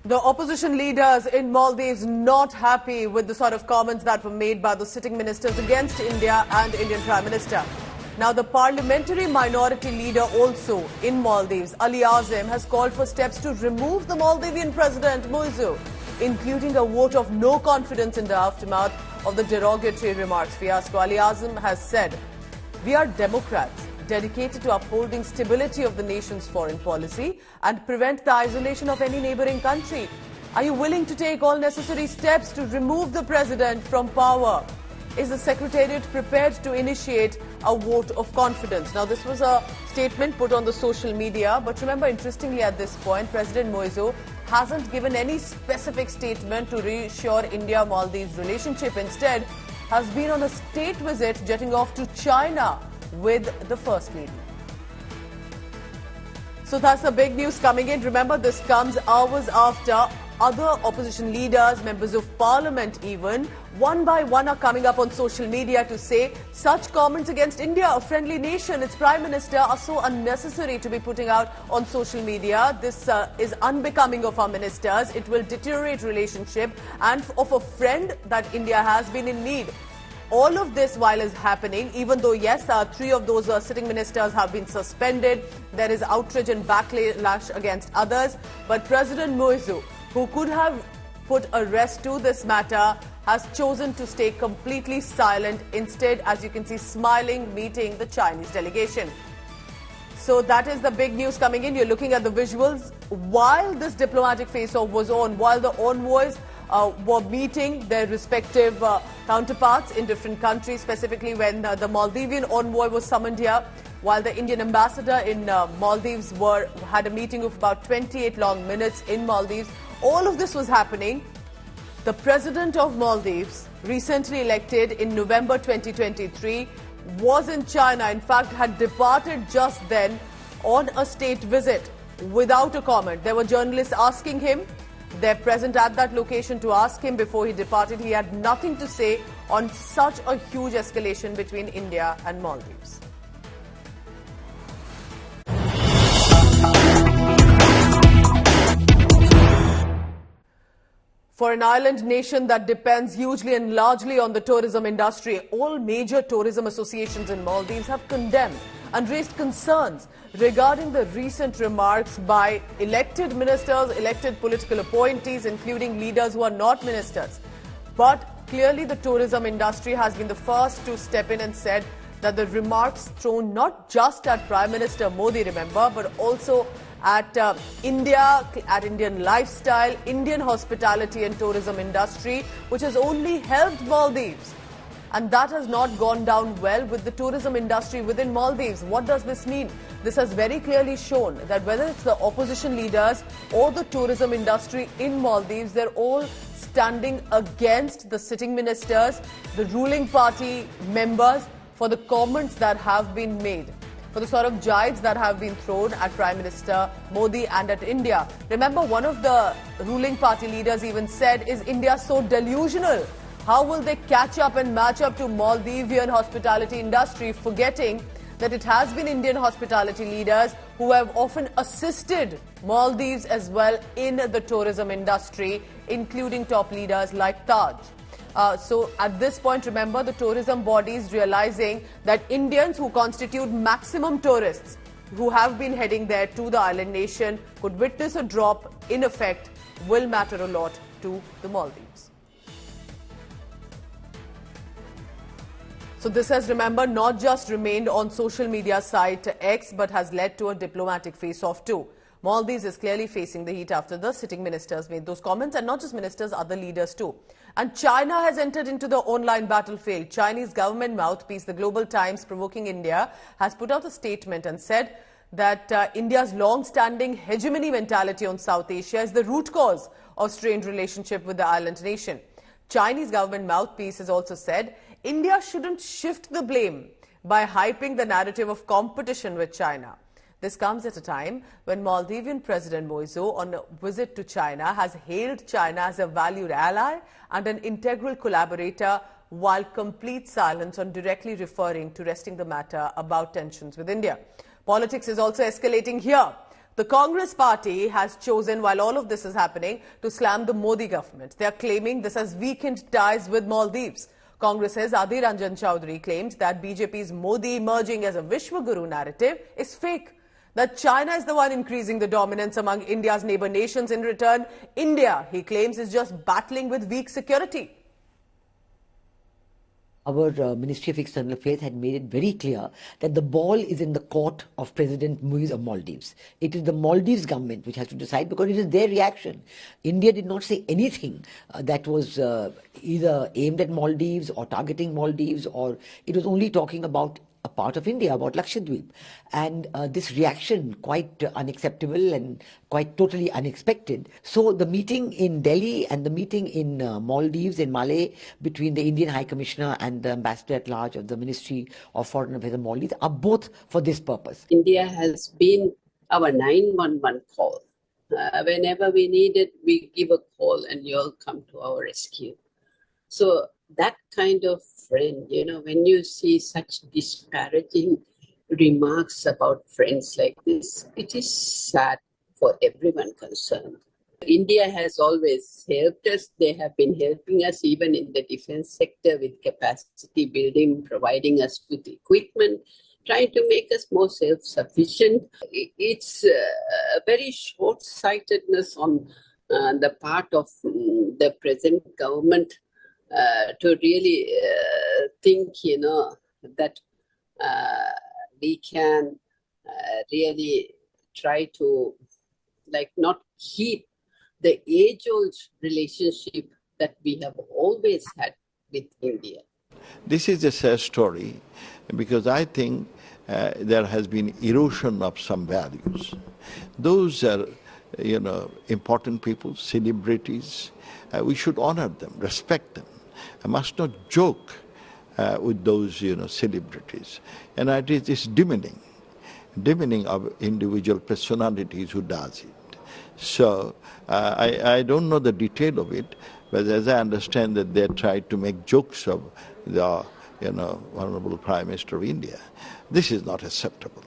The opposition leaders in Maldives not happy with the sort of comments that were made by the sitting ministers against India and Indian Prime Minister. Now, the parliamentary minority leader also in Maldives, Ali has called for steps to remove the Maldivian President Muizzu, including a vote of no confidence in the aftermath of the derogatory remarks fiasco. Ali has said, "We are Democrats, dedicated to upholding stability of the nation's foreign policy and prevent the isolation of any neighbouring country. Are you willing to take all necessary steps to remove the president from power? Is the Secretariat prepared to initiate a vote of confidence?" Now, this was a statement put on the social media, but remember, interestingly, at this point, President Muizzu hasn't given any specific statement to reassure India-Maldives relationship. Instead, has been on a state visit, jetting off to China with the First Lady. So that's the big news coming in. Remember, this comes hours after other opposition leaders, members of parliament even, one by one are coming up on social media to say such comments against India, a friendly nation, its prime minister, are so unnecessary to be putting out on social media. This is unbecoming of our ministers. It will deteriorate relationship and of a friend that India has been in need. All of this while is happening, even though, yes, 3 of those sitting ministers have been suspended. There is outrage and backlash against others. But President Muizzu, who could have put a rest to this matter, has chosen to stay completely silent. Instead, as you can see, smiling, meeting the Chinese delegation. So that is the big news coming in. You're looking at the visuals. While this diplomatic face-off was on, while the envoys were meeting their respective counterparts in different countries, specifically when the Maldivian envoy was summoned here, while the Indian ambassador in Maldives had a meeting of about 28 long minutes in Maldives. All of this was happening. The President of Maldives, recently elected in November 2023, was in China. In fact, had departed just then on a state visit without a comment. There were journalists asking him. They're present at that location to ask him before he departed. He had nothing to say on such a huge escalation between India and Maldives. For an island nation that depends hugely and largely on the tourism industry, all major tourism associations in Maldives have condemned and raised concerns regarding the recent remarks by elected ministers, elected political appointees, including leaders who are not ministers. But clearly the tourism industry has been the first to step in and said that the remarks thrown not just at Prime Minister Modi, remember, but also at India, at Indian lifestyle, Indian hospitality and tourism industry, which has only helped Maldives. And that has not gone down well with the tourism industry within Maldives. What does this mean? This has very clearly shown that whether it's the opposition leaders or the tourism industry in Maldives, they're all standing against the sitting ministers, the ruling party members, for the comments that have been made, for the sort of jibes that have been thrown at Prime Minister Modi and at India. Remember, one of the ruling party leaders even said, "Is India so delusional? How will they catch up and match up to Maldivian hospitality industry?" Forgetting that it has been Indian hospitality leaders who have often assisted Maldives as well in the tourism industry, including top leaders like Taj. So at this point, remember, the tourism bodies realizing that Indians who constitute maximum tourists who have been heading there to the island nation could witness a drop in effect will matter a lot to the Maldives. So this has, remember, not just remained on social media site X, but has led to a diplomatic face-off too. Maldives is clearly facing the heat after the sitting ministers made those comments, and not just ministers, other leaders too. And China has entered into the online battlefield. Chinese government mouthpiece, the Global Times, Provoking India, has put out a statement and said that India's long-standing hegemony mentality on South Asia is the root cause of strained relationship with the island nation. Chinese government mouthpiece has also said India shouldn't shift the blame by hyping the narrative of competition with China. This comes at a time when Maldivian President Muizzu, on a visit to China, has hailed China as a valued ally and an integral collaborator, while complete silence on directly referring to wresting the matter about tensions with India. Politics is also escalating here. The Congress party has chosen, while all of this is happening, to slam the Modi government. They are claiming this has weakened ties with Maldives. Congress's Adhir Ranjan Chowdhury claimed that BJP's Modi emerging as a Vishwaguru narrative is fake. That China is the one increasing the dominance among India's neighbor nations. In return, India, he claims, is just battling with weak security. Our Ministry of External Affairs had made it very clear that the ball is in the court of President Muizzu of Maldives. It is the Maldives government which has to decide because it is their reaction. India did not say anything that was either aimed at Maldives or targeting Maldives, or it was only talking about a part of India, about Lakshadweep. And this reaction, quite unacceptable and quite totally unexpected. So the meeting in Delhi and the meeting in Maldives, in Malé, between the Indian High Commissioner and the Ambassador at Large of the Ministry of Foreign Affairs of Maldives are both for this purpose. India has been our 911 call. Whenever we need it, we give a call and you all come to our rescue. So that kind of friend, when you see such disparaging remarks about friends like this, it is sad for everyone concerned. India has always helped us. They have been helping us even in the defense sector with capacity building, providing us with equipment, trying to make us more self-sufficient. It's a very short-sightedness on the part of the present government to really think, that we can really try to not keep the age-old relationship that we have always had with India. This is a sad story because I think there has been erosion of some values. Those are, important people, celebrities. We should honor them, respect them. I must not joke with those, celebrities. And it's demeaning of individual personalities who does it. So I don't know the detail of it, but as I understand that they tried to make jokes of the, Honorable Prime Minister of India. This is not acceptable.